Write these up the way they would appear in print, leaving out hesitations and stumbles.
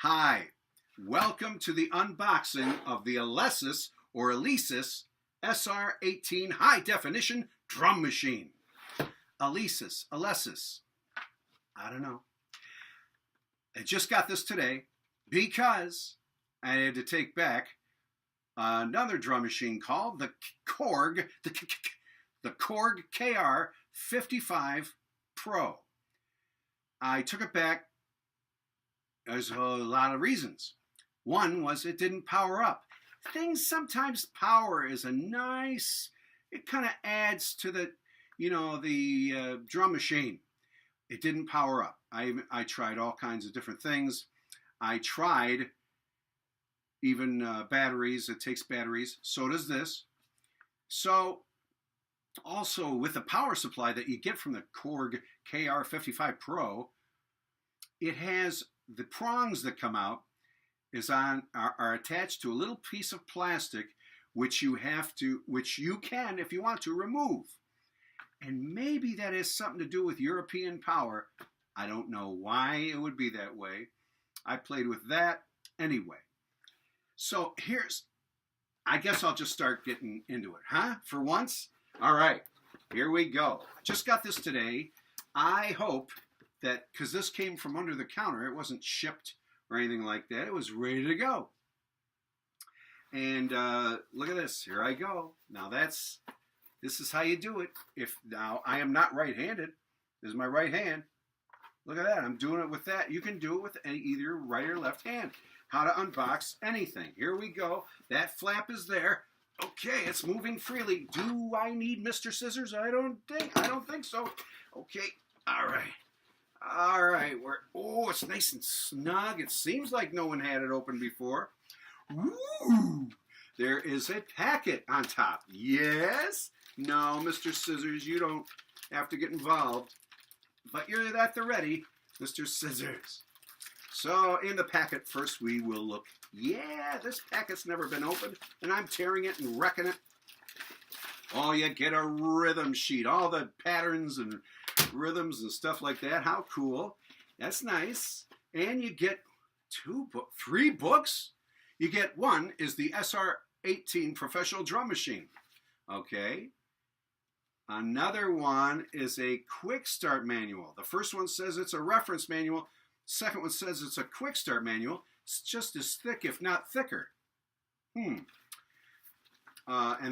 Hi, welcome to the unboxing of the ALESIS or ALESIS SR18 high definition drum machine. ALESIS, I don't know. I just got this today because I had to take back another drum machine called the KORG, the KORG KR55 Pro. I took it back. There's a lot of reasons. One was it didn't power up. Sometimes power is a nice, it kind of adds to the, the drum machine. It didn't power up. I tried all kinds of different things. I tried even batteries. It takes batteries. So does this. So also with the power supply that you get from the KORG KR55 Pro, it has the prongs that come out are attached to a little piece of plastic which you can, if you want to, remove. And maybe that has something to do with European power. I don't know why it would be that way. I played with that anyway. So I guess I'll just start getting into it, huh? For once? All right, here we go. Just got this today. I hope that, because this came from under the counter, it wasn't shipped or anything like that. It was ready to go. And look at this. Here I go. Now this is how you do it. Now I am not right-handed. This is my right hand. Look at that. I'm doing it with that. You can do it with either right or left hand. How to unbox anything. Here we go. That flap is there. Okay, it's moving freely. Do I need Mr. Scissors? I don't think so. Okay. All right. All right, oh, it's nice and snug. It seems like no one had it open before. Ooh, there is a packet on top. Yes? No, Mr. Scissors, you don't have to get involved. But you're at the ready, Mr. Scissors. So in the packet first we will look. Yeah, this packet's never been opened, and I'm tearing it and wrecking it. Oh, you get a rhythm sheet, all the patterns and rhythms and stuff like that. How cool. That's nice. And you get three books. You get one is the SR18 professional drum machine. Okay. Another one is a quick start manual. The first one says it's a reference manual. Second one says it's a quick start manual. It's just as thick, if not thicker. And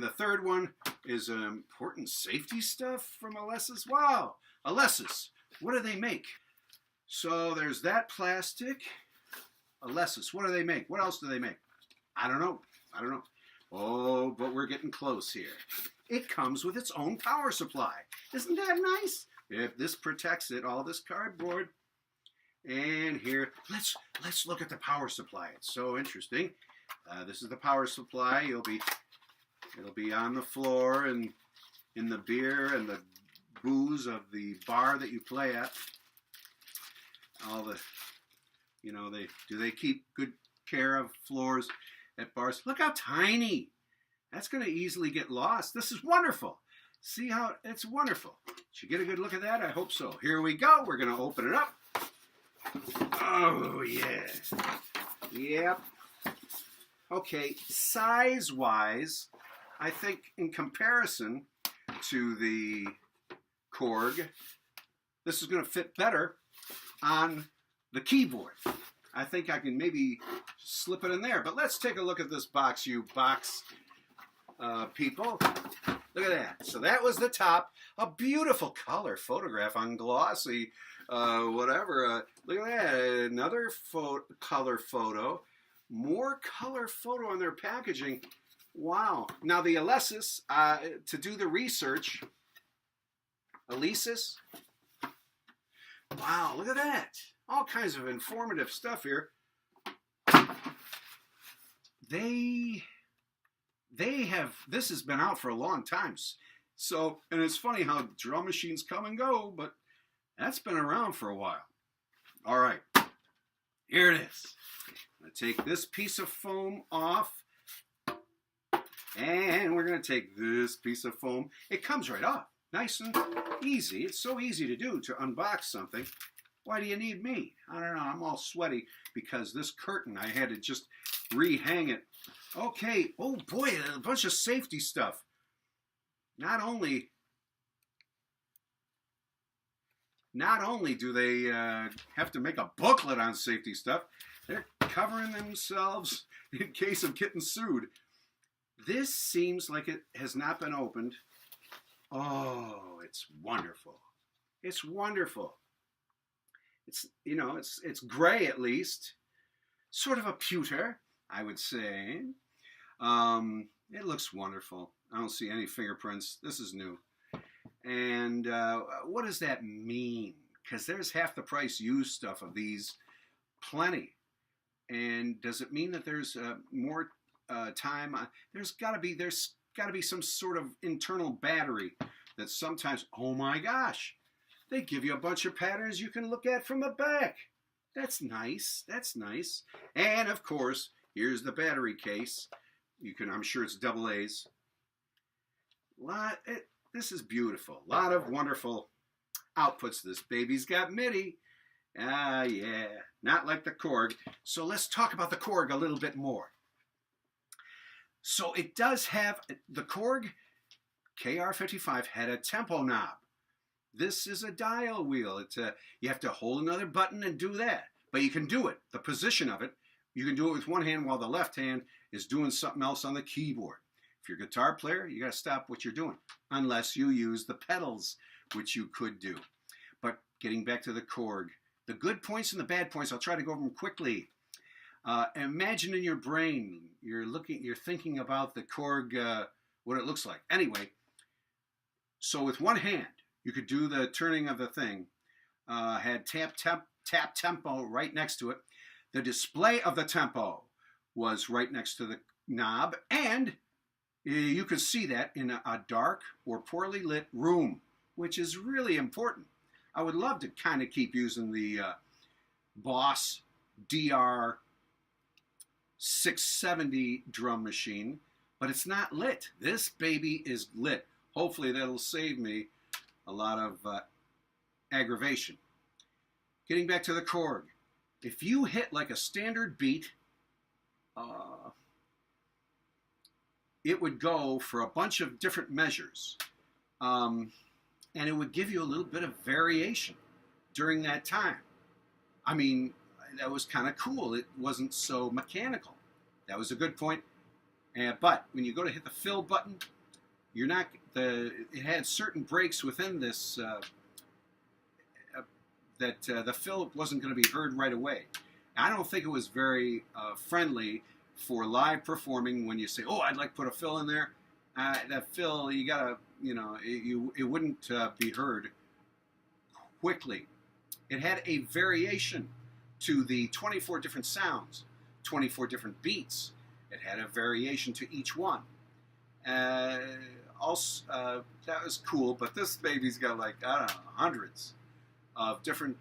the third one is important safety stuff from ALESIS. Wow. ALESIS, what do they make? So there's that plastic. ALESIS, what do they make? What else do they make? I don't know. Oh, but we're getting close here. It comes with its own power supply. Isn't that nice? If this protects it, all this cardboard. And here, let's look at the power supply. It's so interesting. This is the power supply. It'll be on the floor and in the beer and the booze of the bar that you play at. All the, they keep good care of floors at bars. Look how tiny. That's going to easily get lost. This is wonderful. See how it's wonderful. Did you get a good look at that? I hope so. Here we go. We're going to open it up. Oh, yeah. Yep. Okay, size-wise, I think in comparison to the KORG, this is going to fit better on the keyboard. I think I can maybe slip it in there. But let's take a look at this box, you box people. Look at that. So that was the top. A beautiful color photograph on glossy, whatever. Look at that. Another color photo. More color photo on their packaging. Wow. Now the ALESIS, to do the research, ALESIS. Wow, look at that. All kinds of informative stuff here. This has been out for a long time. So, and it's funny how drum machines come and go, but that's been around for a while. All right, here it is. I'm going to take this piece of foam off. And we're going to take this piece of foam. It comes right off. Nice and easy. It's so easy to do, to unbox something. Why do you need me? I don't know. I'm all sweaty because this curtain, I had to just rehang it. Okay. Oh, boy, a bunch of safety stuff. Not only do they have to make a booklet on safety stuff, they're covering themselves in case of getting sued. This seems like it has not been opened. Oh, it's wonderful. It's wonderful. It's, you know, it's gray at least. Sort of a pewter, I would say. It looks wonderful. I don't see any fingerprints. This is new. And what does that mean? Because there's half the price used stuff of these, plenty. And does it mean that there's more time? There's got to be some sort of internal battery that sometimes, oh my gosh, they give you a bunch of patterns you can look at from the back. That's nice. That's nice. And of course, here's the battery case. I'm sure it's double A's. This is beautiful. A lot of wonderful outputs. This baby's got MIDI. Yeah, not like the KORG. So let's talk about the KORG a little bit more. So it does have, the KORG KR55 had a tempo knob. This is a dial wheel. You have to hold another button and do that. But you can do it. The position of it, you can do it with one hand while the left hand is doing something else on the keyboard. If you're a guitar player, you got to stop what you're doing, unless you use the pedals, which you could do. But getting back to the KORG, the good points and the bad points, I'll try to go over them quickly. Imagine in your brain, you're thinking about the KORG, what it looks like. Anyway, so with one hand, you could do the turning of the thing. Had tap tempo right next to it. The display of the tempo was right next to the knob, and you could see that in a dark or poorly lit room, which is really important. I would love to kind of keep using the Boss DR670 drum machine, but it's not lit. This baby is lit. Hopefully that'll save me a lot of aggravation. Getting back to the KORG, if you hit like a standard beat, it would go for a bunch of different measures. And it would give you a little bit of variation during that time. I mean, that was kind of cool. It wasn't so mechanical. That was a good point. But when you go to hit the fill button, it had certain breaks within this that the fill wasn't going to be heard right away. I don't think it was very friendly for live performing when you say, oh, I'd like to put a fill in there. That fill, you gotta, it wouldn't be heard quickly. It had a variation to the 24 different sounds, 24 different beats. It had a variation to each one. Also, that was cool, but this baby's got like, I don't know, hundreds of different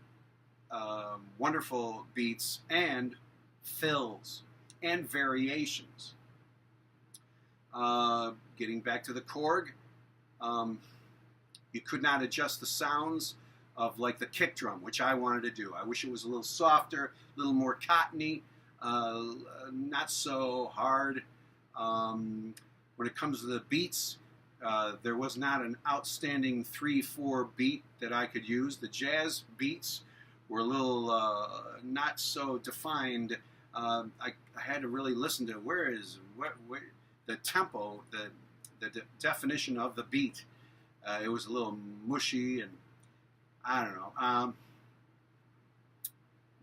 wonderful beats and fills and variations. Getting back to the KORG, you could not adjust the sounds of like the kick drum, which I wanted to do. I wish it was a little softer, a little more cottony, not so hard. When it comes to the beats, there was not an outstanding 3/4 beat that I could use. The jazz beats were a little not so defined. I had to really listen to where the tempo, the definition of the beat. It was a little mushy, and I don't know. I'm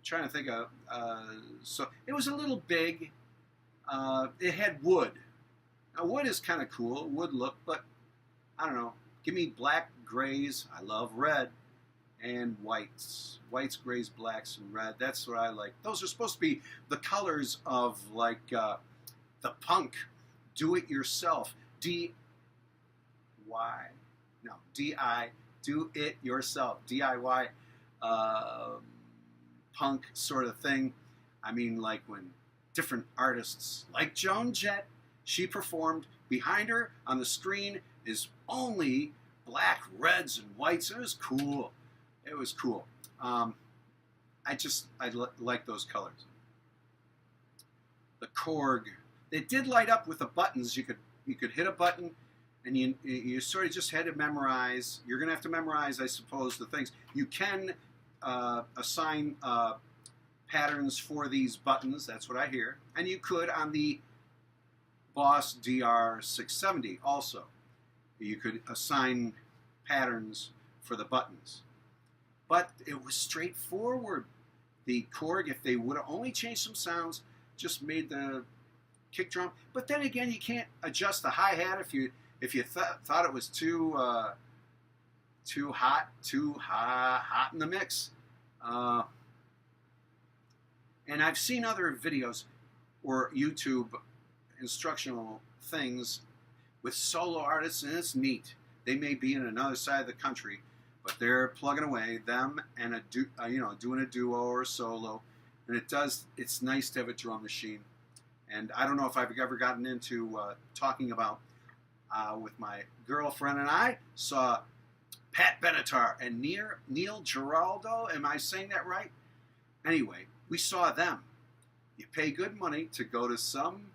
trying to think of. So it was a little big. It had wood. Now, wood is kind of cool, wood look, but I don't know. Give me black, grays. I love red, and whites. Whites, grays, blacks, and red. That's what I like. Those are supposed to be the colors of like the punk, do-it-yourself, do-it-yourself, DIY punk sort of thing. I mean, like when different artists, like Joan Jett, she performed. Behind her on the screen is only black, reds, and whites. It was cool. It was cool. like those colors. The KORG, it did light up with the buttons. You could hit a button, and you sort of just had to memorize. You're going to have to memorize, I suppose, the things. You can assign patterns for these buttons. That's what I hear. And you could on the Boss DR670 also. You could assign patterns for the buttons. But it was straightforward. The KORG, if they would have only changed some sounds, just made the kick drum. But then again, you can't adjust the hi-hat if you thought it was too hot in the mix. And I've seen other videos or YouTube instructional things with solo artists, and it's neat. They may be in another side of the country, but they're plugging away, them and doing a duo or a solo, and it's nice to have a drum machine. And I don't know if I've ever gotten into talking about with my girlfriend and I saw Pat Benatar and Neil Giraldo. Am I saying that right? Anyway, we saw them. You pay good money to go to some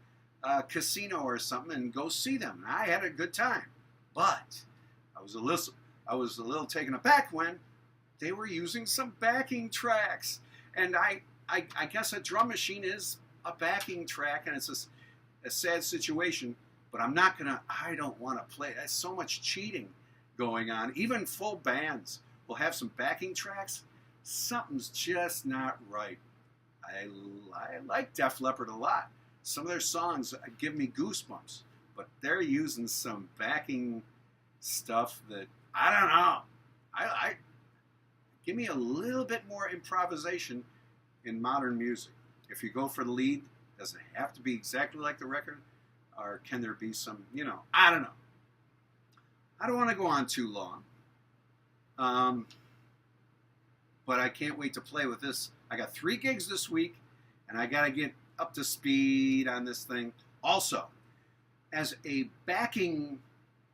casino or something and go see them. And I had a good time, but I was a little taken aback when they were using some backing tracks. And I guess a drum machine is a backing track, and it's a sad situation. But I don't want to play. There's so much cheating going on. Even full bands will have some backing tracks. Something's just not right. I like Def Leppard a lot. Some of their songs give me goosebumps, but they're using some backing stuff that I don't know. I give me a little bit more improvisation in modern music. If you go for the lead, does it have to be exactly like the record, or can there be some? I don't know. I don't want to go on too long, but I can't wait to play with this. I got 3 gigs this week, and I got to get up to speed on this thing. Also, as a backing,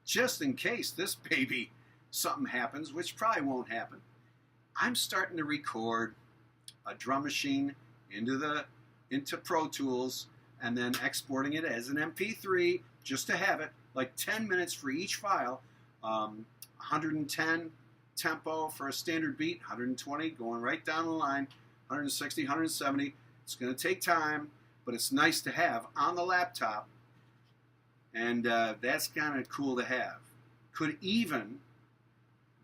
just in case this baby something happens, which probably won't happen, I'm starting to record a drum machine into Pro Tools and then exporting it as an MP3 just to have it, like 10 minutes for each file, 110 tempo for a standard beat, 120 going right down the line, 160, 170. It's going to take time, but it's nice to have on the laptop, and that's kind of cool to have. Could even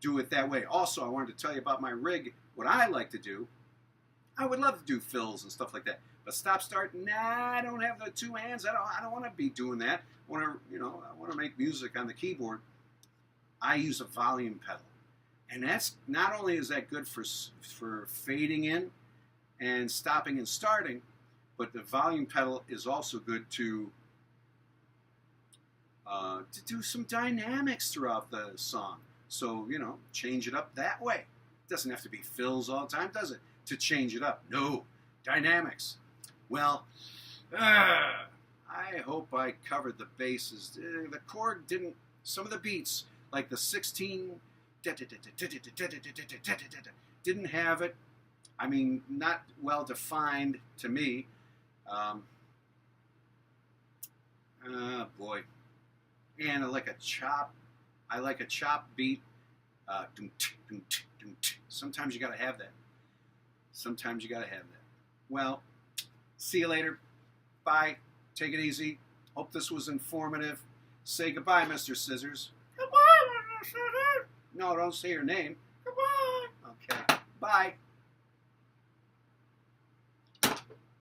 do it that way. Also, I wanted to tell you about my rig. What I like to do, I would love to do fills and stuff like that, but stop, start, I don't have the 2 hands. I don't want to be doing that. I want to make music on the keyboard. I use a volume pedal, and that's not only is that good for fading in and stopping and starting, but the volume pedal is also good to do some dynamics throughout the song. So, change it up that way. It doesn't have to be fills all the time, does it? To change it up. No. Dynamics. Well, I hope I covered the bases. The KORG didn't, some of the beats, like the 16, didn't have it. I mean, not well defined to me. Boy. And I like a chop beat. Sometimes you got to have that. Well, see you later. Bye. Take it easy. Hope this was informative. Say goodbye, Mr. Scissors. Goodbye, Mr. Scissors. No, don't say your name. Goodbye. Okay. Bye.